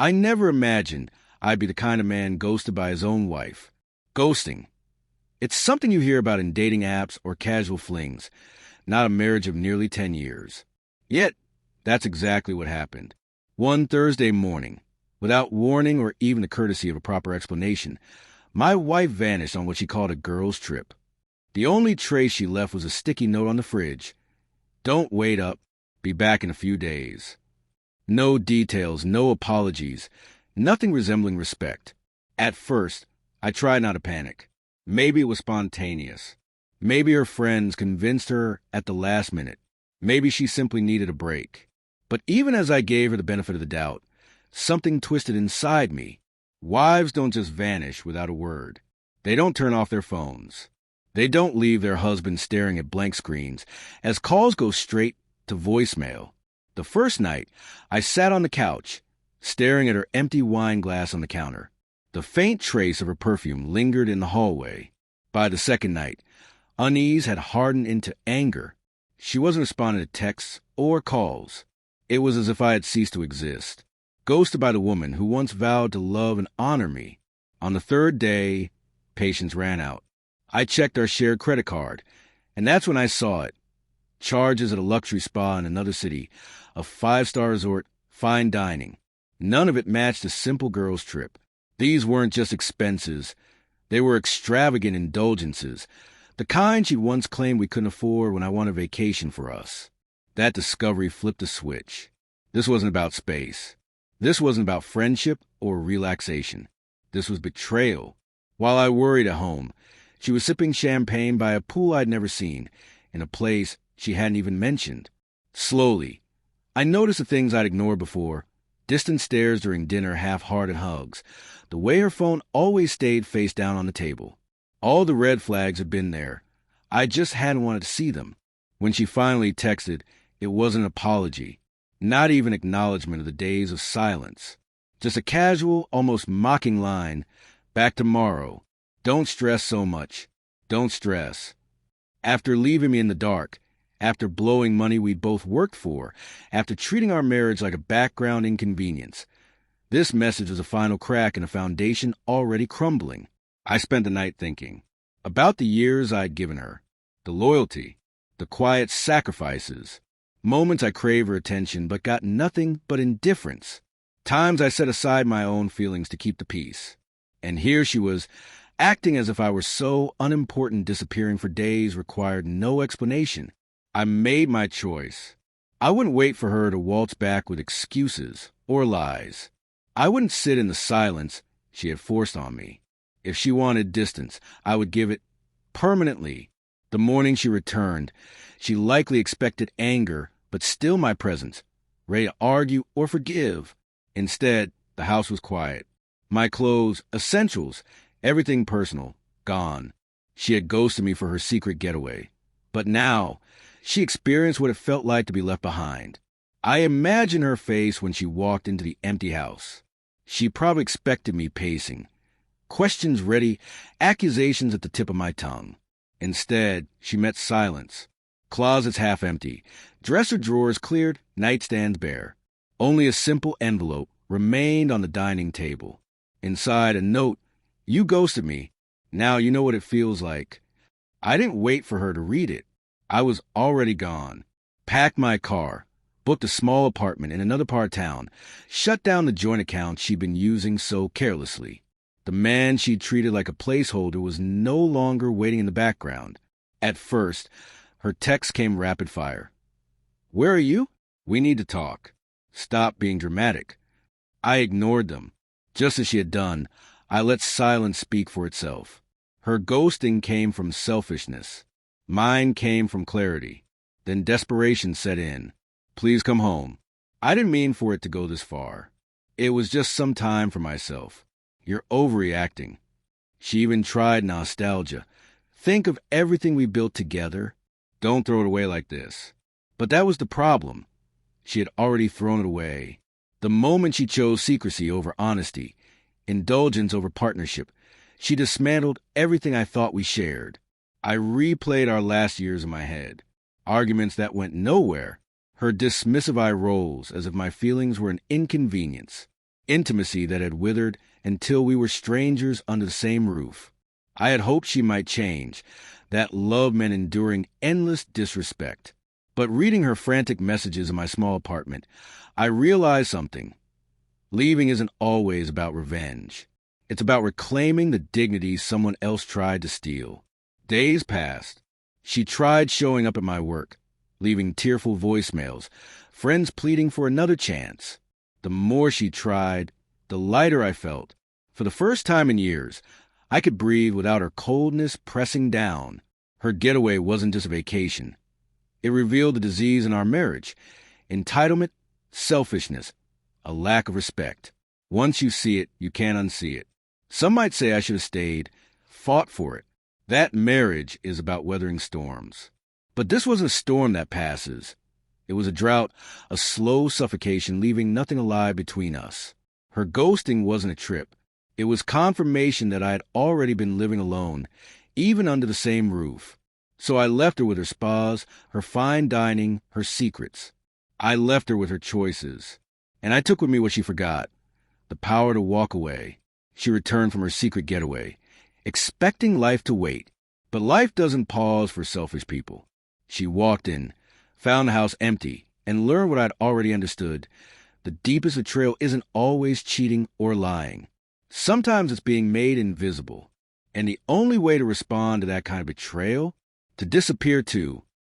I never imagined I'd be the kind of man ghosted by his own wife. Ghosting. It's something you hear about in dating apps or casual flings, not a marriage of nearly 10 years. Yet, that's exactly what happened. One Thursday morning, without warning or even the courtesy of a proper explanation, my wife vanished on what she called a girl's trip. The only trace she left was a sticky note on the fridge. Don't wait up. Be back in a few days. No details, no apologies, nothing resembling respect. At first, I tried not to panic. Maybe it was spontaneous. Maybe her friends convinced her at the last minute. Maybe she simply needed a break. But even as I gave her the benefit of the doubt, something twisted inside me. Wives don't just vanish without a word. They don't turn off their phones. They don't leave their husbands staring at blank screens, as calls go straight to voicemail. The first night, I sat on the couch, staring at her empty wine glass on the counter. The faint trace of her perfume lingered in the hallway. By the second night, unease had hardened into anger. She wasn't responding to texts or calls. It was as if I had ceased to exist, ghosted by the woman who once vowed to love and honor me. On the third day, patience ran out. I checked our shared credit card, and that's when I saw it. Charges at a luxury spa in another city, a 5-star resort, fine dining. None of it matched a simple girl's trip. These weren't just expenses. They were extravagant indulgences, the kind she once claimed we couldn't afford when I wanted a vacation for us. That discovery flipped a switch. This wasn't about space. This wasn't about friendship or relaxation. This was betrayal. While I worried at home, she was sipping champagne by a pool I'd never seen, in a place she hadn't even mentioned. Slowly, I noticed the things I'd ignored before. Distant stares during dinner, half-hearted hugs. The way her phone always stayed face down on the table. All the red flags had been there. I just hadn't wanted to see them. When she finally texted, it wasn't an apology. Not even acknowledgement of the days of silence. Just a casual, almost mocking line. Back tomorrow. Don't stress so much. Don't stress. After leaving me in the dark, after blowing money we both worked for, after treating our marriage like a background inconvenience, this message was a final crack in a foundation already crumbling. I spent the night thinking about the years I'd given her, the loyalty, the quiet sacrifices, moments I craved her attention but got nothing but indifference, times I set aside my own feelings to keep the peace. And here she was, acting as if I were so unimportant disappearing for days required no explanation. I made my choice. I wouldn't wait for her to waltz back with excuses or lies. I wouldn't sit in the silence she had forced on me. If she wanted distance, I would give it permanently. The morning she returned, she likely expected anger, but still my presence, ready to argue or forgive. Instead, the house was quiet. My clothes, essentials, everything personal, gone. She had ghosted me for her secret getaway. But now, she experienced what it felt like to be left behind. I imagine her face when she walked into the empty house. She probably expected me pacing. Questions ready, accusations at the tip of my tongue. Instead, she met silence. Closets half empty, dresser drawers cleared, nightstands bare. Only a simple envelope remained on the dining table. Inside, a note, "You ghosted me. Now you know what it feels like." I didn't wait for her to read it. I was already gone. Packed my car, booked a small apartment in another part of town, shut down the joint account she'd been using so carelessly. The man she'd treated like a placeholder was no longer waiting in the background. At first, her texts came rapid fire. "Where are you? We need to talk." Stop being dramatic. I ignored them. Just as she had done, I let silence speak for itself. Her ghosting came from selfishness. Mine came from clarity. Then desperation set in. "Please come home." I didn't mean for it to go this far. It was just some time for myself. "You're overreacting." She even tried nostalgia. "Think of everything we built together. Don't throw it away like this." But that was the problem. She had already thrown it away. The moment she chose secrecy over honesty, indulgence over partnership, she dismantled everything I thought we shared. I replayed our last years in my head. Arguments that went nowhere. Her dismissive eye rolls as if my feelings were an inconvenience. intimacy that had withered until we were strangers under the same roof. I had hoped she might change. That love meant enduring endless disrespect. But reading her frantic messages in my small apartment, I realized something. Leaving isn't always about revenge. It's about reclaiming the dignity someone else tried to steal. Days passed. She tried showing up at my work, leaving tearful voicemails, friends pleading for another chance. The more she tried, the lighter I felt. For the first time in years, I could breathe without her coldness pressing down. Her getaway wasn't just a vacation. It revealed the disease in our marriage: entitlement, selfishness, a lack of respect. Once you see it, you can't unsee it. Some might say I should have stayed, fought for it. That marriage is about weathering storms. But this was a storm that passes. It was a drought, a slow suffocation, leaving nothing alive between us. Her ghosting wasn't a trip. It was confirmation that I had already been living alone, even under the same roof. So I left her with her spas, her fine dining, her secrets. I left her with her choices. And I took with me what she forgot: the power to walk away. She returned from her secret getaway, expecting life to wait. But life doesn't pause for selfish people. She walked in, found the house empty, and learned what I'd already understood. The deepest betrayal isn't always cheating or lying. Sometimes it's being made invisible. And the only way to respond to that kind of betrayal? To disappear too.